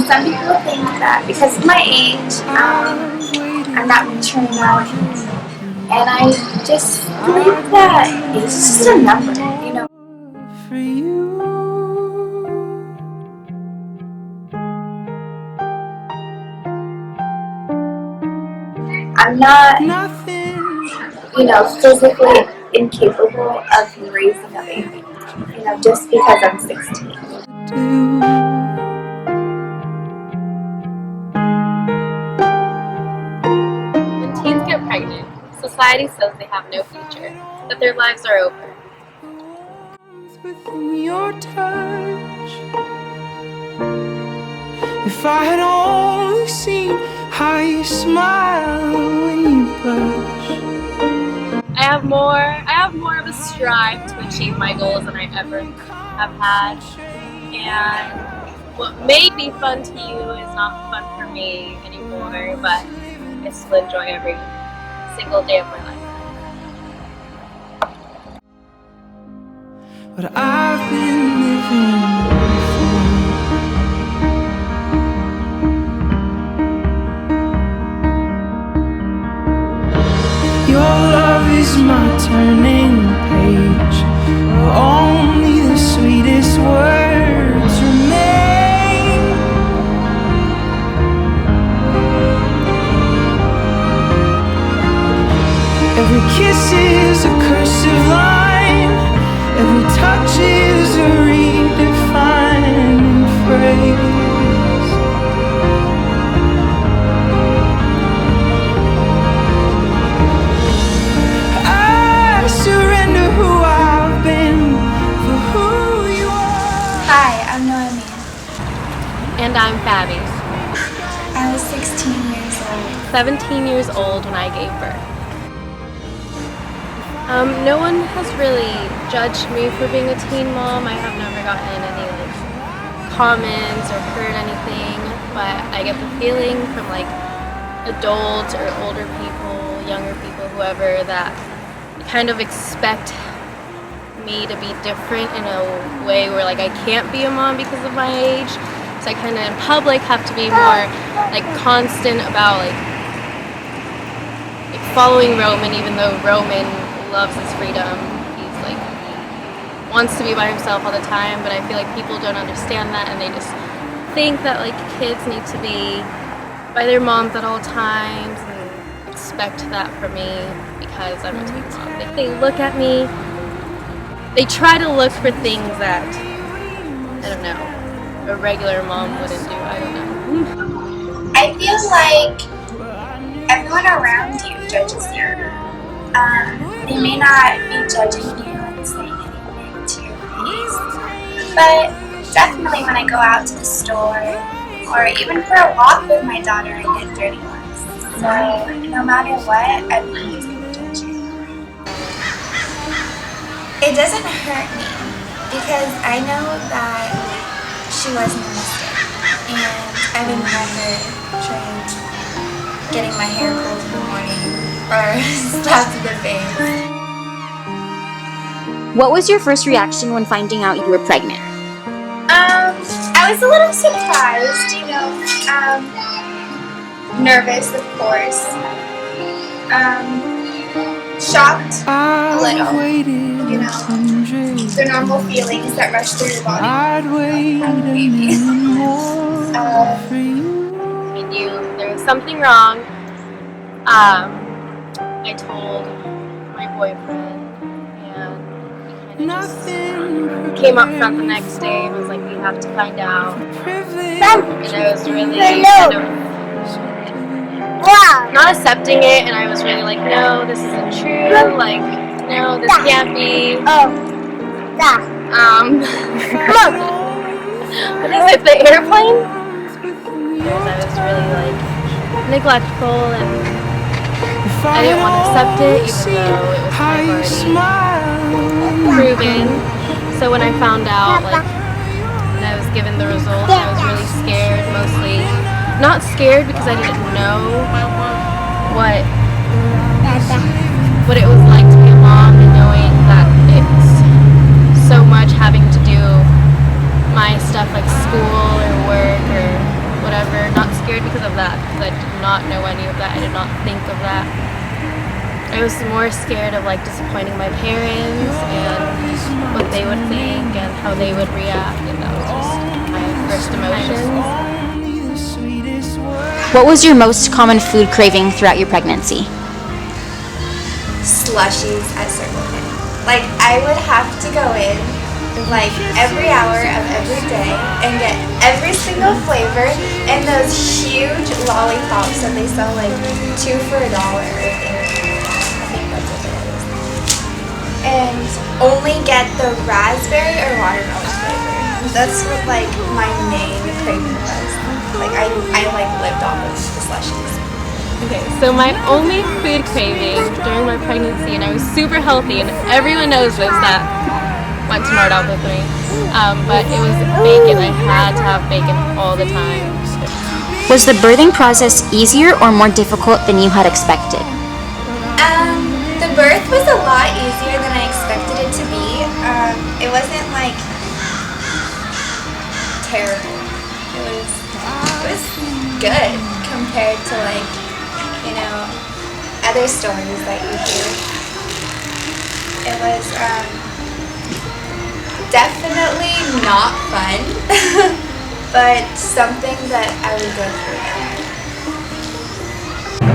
Some people think that because of my age, I'm not mature enough, and I just believe that it's just a number, you know. For you. I'm not, physically incapable of raising a baby, just because I'm 16. When teens get pregnant, society says they have no future, that their lives are over. Within your touch, if I had only seen how you smile when you blush. I have more of a strive to achieve my goals than I ever have had. And what may be fun to you is not fun for me anymore, but I still enjoy every single day of my life. But I've been living before. Your love is my turning page, where only the sweetest words remain. Every kiss is a cursive line, every touch is a redefining phrase. I surrender who I've been for who you are. Hi, I'm Noemi. And I'm Fabby. I was 16 years old. 17 years old when I gave birth. No one has really judged me for being a teen mom. I have never gotten any comments or heard anything, but I get the feeling from adults or older people, younger people, whoever, that kind of expect me to be different in a way where I can't be a mom because of my age. So I kind of in public have to be more constant about following Roman, even though Roman loves his freedom. He's wants to be by himself all the time, but I feel like people don't understand that, and they just think that kids need to be by their moms at all times and expect that from me because I'm a teen mom. If they look at me, they try to look for things that, I don't know, a regular mom wouldn't do. I don't know. I feel like everyone around you judges you. They may not be judging you and saying anything to your face, but definitely when I go out to the store or even for a walk with my daughter, I get dirty looks. So no matter what, everyone's going to judge you. It doesn't hurt me because I know that she wasn't a mistake, and I would never trade getting my hair pulled in the morning or slapped in the face. What was your first reaction when finding out you were pregnant? I was a little surprised, nervous, of course, shocked a little, the normal feelings that rush through your body. I'd wait a minute more for you. I knew there was something wrong. I told my boyfriend, and he kind of just came up front the next day and was like, "We have to find out." And I was really kind of not accepting it, and I was really like, "No, this isn't true. No, this can't be." What is it? The airplane? I was really neglectful, and I didn't want to accept it, even though it was kind of already proven. So when I found out that I was given the results, I was really scared. Mostly not scared because I didn't know what it was like to be a mom, and knowing that it's so much having to do my stuff like school or work or whatever. Not scared because of that, because I did not know any of that. I did not think of that. I was more scared of like disappointing my parents and what they would think and how they would react, and that was just my first emotions. What was your most common food craving throughout your pregnancy? Slushies at Circle K. Like, I would have to go in like every hour of every day and get every single flavor and those huge lollipops that they sell like 2 for $1 I think that's what it is. And only get the raspberry or watermelon flavor. That's what like my main craving was. Like I like lived off of the slushies. Okay, so my only food craving during my pregnancy, and I was super healthy, and everyone knows this that went to Nordop with me, but it was bacon. I had to have bacon all the time. Was the birthing process easier or more difficult than you had expected? The birth was a lot easier than I expected it to be. It wasn't like terrible. It was good compared to like, you know, other stories that you hear. It was definitely not fun, but something that I would go through again.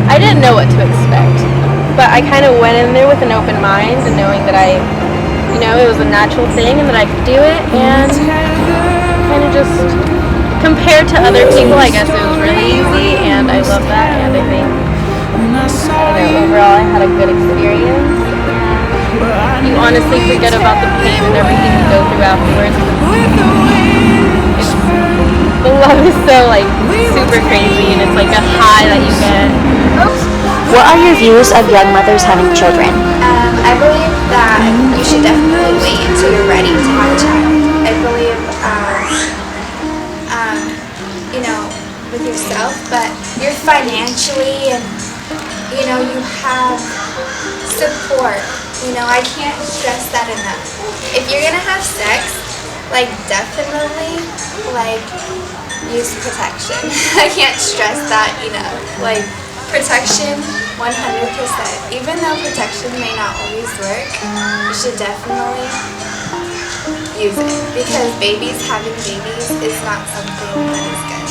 I didn't know what to expect, but I kind of went in there with an open mind and knowing that it was a natural thing and that I could do it, and kind of just compared to other people, I guess it was really easy, and I love that, and I think, overall I had a good experience. You honestly forget about the pain and everything you go through afterwards. The love is so like super crazy, and it's like a high that you get. What are your views of young mothers having children? I believe that you should definitely wait until you're ready to have a child. I believe, with yourself, but you're financially and, you have support. I can't stress that enough. If you're gonna have sex, definitely, use protection. I can't stress that enough. Protection, 100%. Even though protection may not always work, you should definitely use it. Because having babies is not something that is good.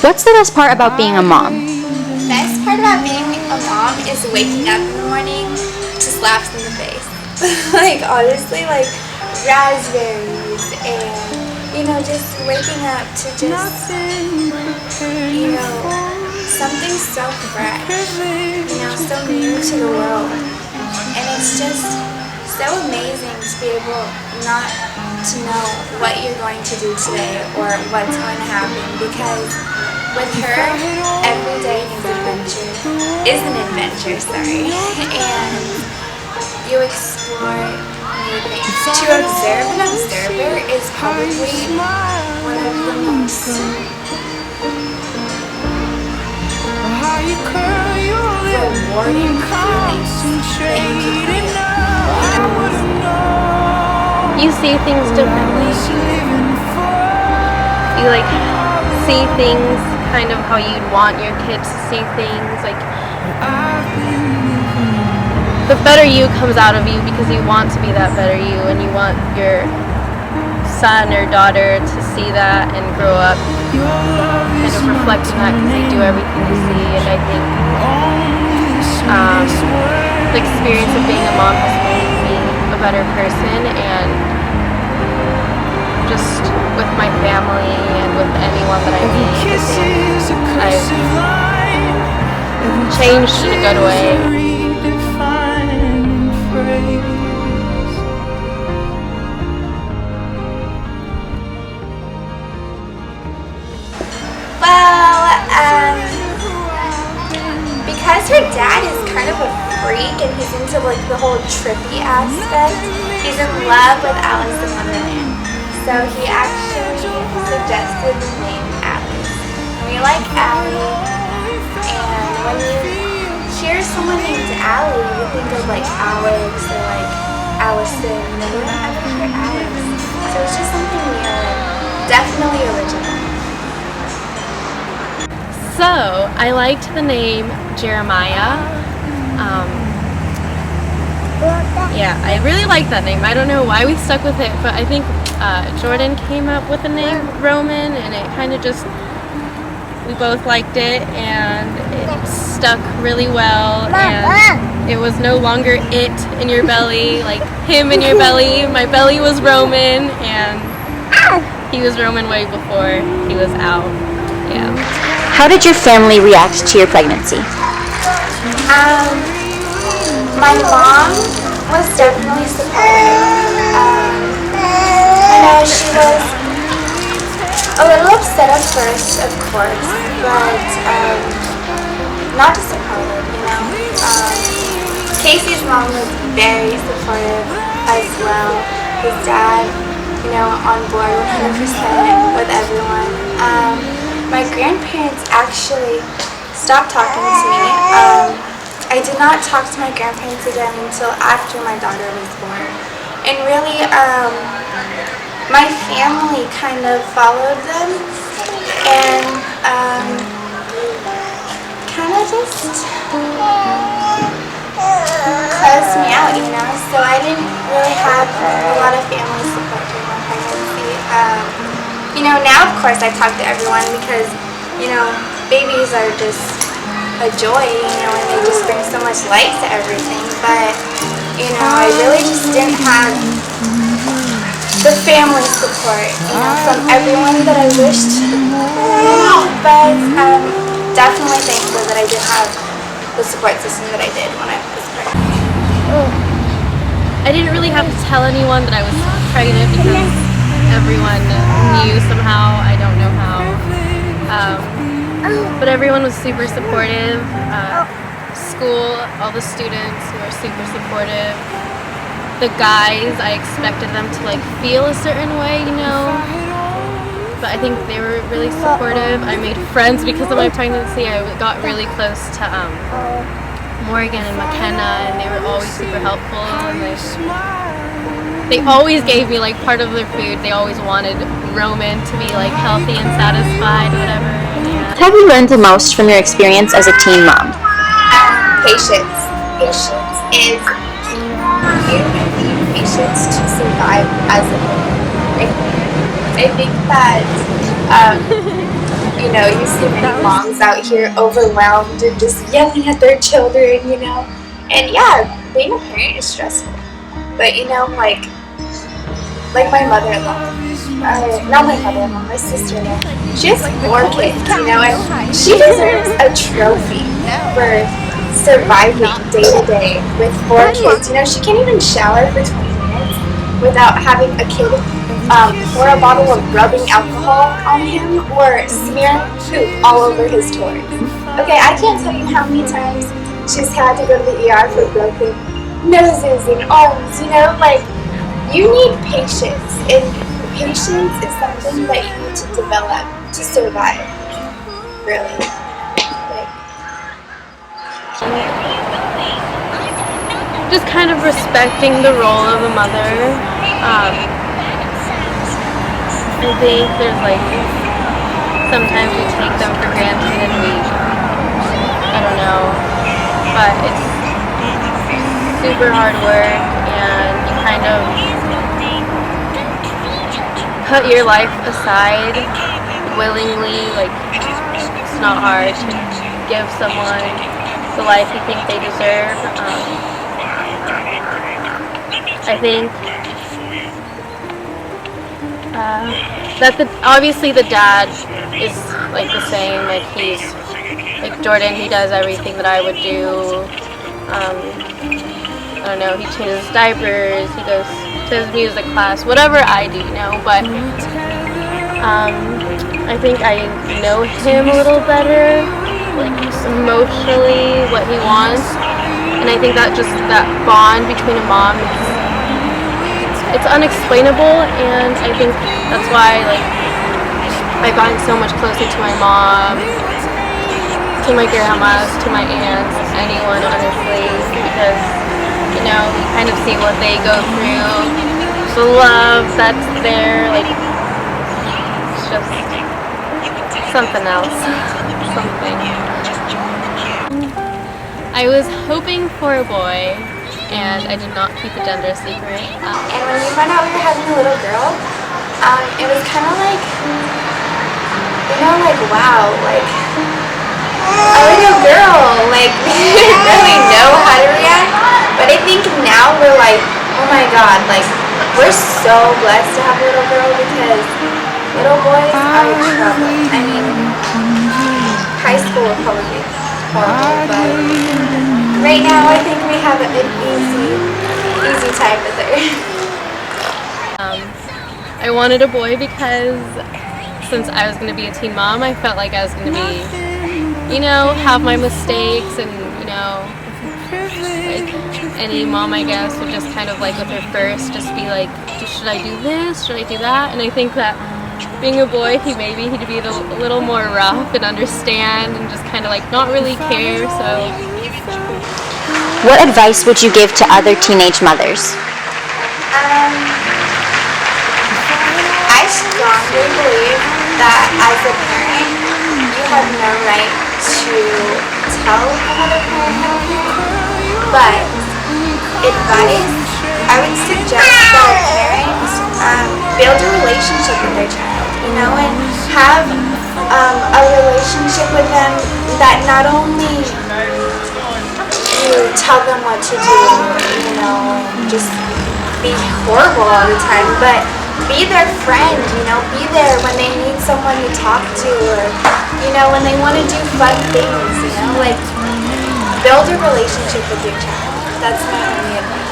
What's the best part about being a mom? The best part about being a mom is waking up in the morning to slaps in the face. Honestly, raspberries and, just waking up to just, something so fresh, so new to the world. And it's just so amazing to be able not to know what you're going to do today or what's going to happen, because with her, every day is an adventure, and you explore new things. To observe an observer is probably one of the most rewarding feelings that you can feel. You see things differently. You see things kind of how you'd want your kids to see things. The better you comes out of you because you want to be that better you, and you want your son or daughter to see that and grow up kind of reflecting that, because they do everything you see. And I think the experience of being a mom has made me a better person, and just with my family and with anyone that I meet, I've changed in a good way. Because her dad is kind of a freak and he's into the whole trippy aspect, he's in love with Alice in Wonderland. So he actually suggested the name Alice. like Allie, and when you hear someone named Allie, you think of like Alex or like Allison, you know, you don't ever hear Alex. So it's just something new and definitely original. So, I liked the name Jeremiah. Yeah, I really like that name. I don't know why we stuck with it, but I think Jordan came up with the name Roman, and it kind of just, we both liked it, and it stuck really well, and it was no longer it in your belly, like him in your belly. My belly was Roman, and he was Roman way before he was out. Yeah. How did your family react to your pregnancy? My mom was definitely supportive. I know she was a little upset at first, of course, but not disappointed, you know. Casey's mom was very supportive as well. His dad, you know, on board 100% with everyone. My grandparents actually stopped talking to me. I did not talk to my grandparents again until after my daughter was born. And really, my family kind of followed them and kind of just closed me out, you know? So I didn't really have a lot of family support during my pregnancy. You know, now of course I talk to everyone because, you know, babies are just a joy, you know, and they just bring so much light to everything, but, you know, I really just didn't have the family support, you know, from everyone that I wished, but I'm definitely thankful that I did have the support system that I did when I was pregnant. I didn't really have to tell anyone that I was pregnant because everyone knew somehow. I don't know how. But everyone was super supportive. School, all the students were super supportive. The guys, I expected them to like feel a certain way, you know. But I think they were really supportive. I made friends because of my pregnancy. I got really close to Morgan and McKenna, and they were always super helpful. And they always gave me like part of their food. They always wanted Roman to be like healthy and satisfied, whatever. Yeah. What have you learned the most from your experience as a teen mom? Patience. Patience is key. You need patience to survive as a woman. I think that, you know, you see many moms out here overwhelmed and just yelling at their children, you know. And yeah, being a parent is stressful. But, you know, like my mother-in-law, not my mother-in-law, my sister-in-law, she has 4 kids, you know, and she deserves a trophy for surviving day to day with 4 kids. You know, she can't even shower for 20 minutes without having a kid pour a bottle of rubbing alcohol on him or smear poop all over his toys. Okay, I can't tell you how many times she's had to go to the ER for broken noses and arms, you know, like, you need patience, and patience is something that you need to develop to survive, really. Just kind of respecting the role of a mother. I think there's like, sometimes we take them for granted and I don't know, but it's super hard work, and you kind of put your life aside willingly. Like, it's not hard to give someone the life you think they deserve. I think that obviously the dad is like the same. Like, he's like Jordan. He does everything that I would do. I don't know. He changes diapers. He goes to his music class. Whatever I do, you know. But I think I know him a little better, like emotionally, what he wants, and I think that just that bond between a mom it's unexplainable, and I think that's why, like, I've gotten so much closer to my mom, to my grandmas, to my aunts, anyone honestly, because you know, you kind of see what they go through, the love that's there, like it's just something else, something. I was hoping for a boy, and I did not keep the gender secret. And when we found out we were having a little girl, it was kind of like, you know, like wow, like a little girl, like we didn't really know how to react. But I think now we're like, oh my god, like we're so blessed to have a little girl because little boys are trouble. I mean, high school would probably be horrible, but right now I think we have an easy time with her. I wanted a boy because since I was going to be a teen mom, I felt like I was going to be, you know, have my mistakes and, you know, like any mom, I guess, would just kind of like with her first, just be like, should I do this? Should I do that? And I think that being a boy, he'd be a little more rough and understand and just kind of like not really care, so. What advice would you give to other teenage mothers? I strongly believe that as a parent, you have no right to tell another parent how to feel, but advice, I would suggest that a parent build a relationship with their child, you know, and have a relationship with them that not only you tell them what to do, you know, and just be horrible all the time, but be their friend, you know, be there when they need someone to talk to, or, you know, when they want to do fun things, you know, like, build a relationship with your child. That's my only advice.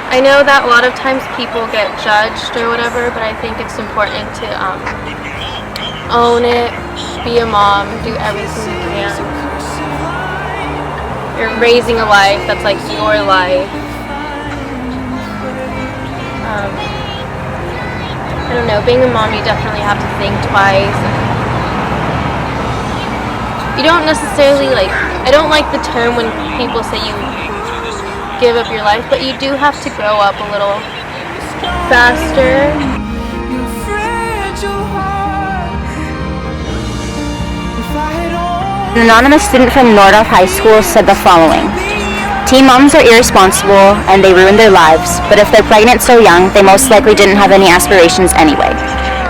I know that a lot of times people get judged or whatever, but I think it's important to own it, be a mom, do everything you can. You're raising a life that's like your life. I don't know, being a mom, you definitely have to think twice. You don't necessarily like, I don't like the term when people say you give up your life, but you do have to grow up a little faster. An anonymous student from Nordhoff High School said the following: teen moms are irresponsible and they ruin their lives, but if they're pregnant so young, they most likely didn't have any aspirations anyway.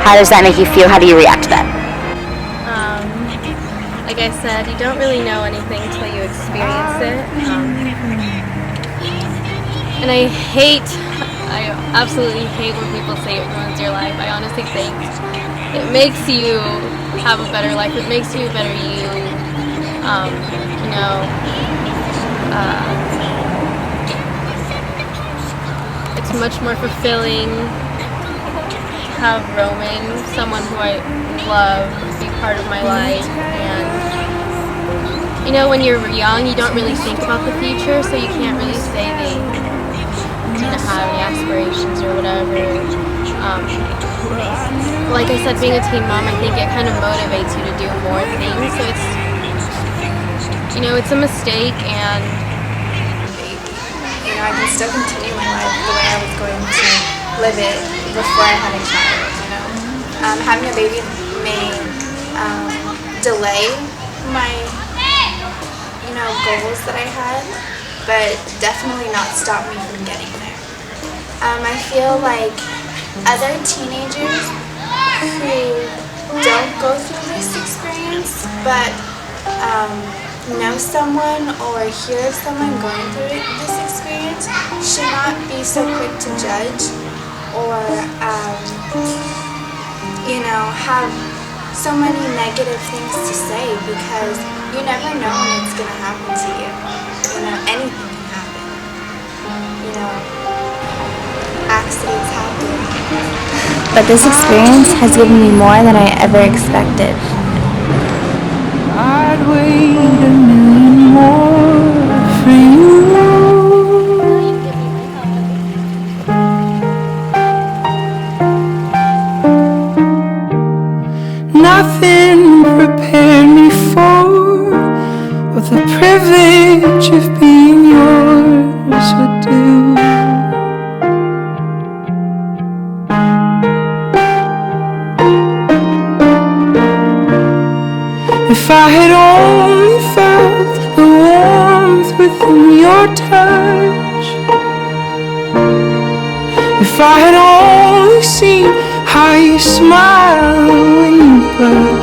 How does that make you feel? How do you react to that? Like I said, you don't really know anything until you experience it. And I absolutely hate when people say it ruins your life. I honestly think it makes you have a better life. It makes you a better you. You know, it's much more fulfilling to have Roman, someone who I love, be part of my life. And you know, when you're young, you don't really think about the future, so you can't really say they didn't have any aspirations or whatever. Like I said, being a teen mom, I think it kind of motivates you to do more things. So it's, you know, it's a mistake, and you know, I can still continue my life the way I was going to live it before I had a child, you know. Having a baby may delay my, you know, goals that I had, but definitely not stop me from getting there. I feel like other teenagers who don't go through this experience, but know someone or hear of someone going through this experience should not be so quick to judge or, you know, have so many negative things to say, because you never know when it's going to happen to you. You know, anything can happen. You know, accidents happen. But this experience has given me more than I ever expected. I'd wait a million more for you. privilege of being yours would do. If I had only felt the warmth within your touch, if I had only seen how you smile when you blush,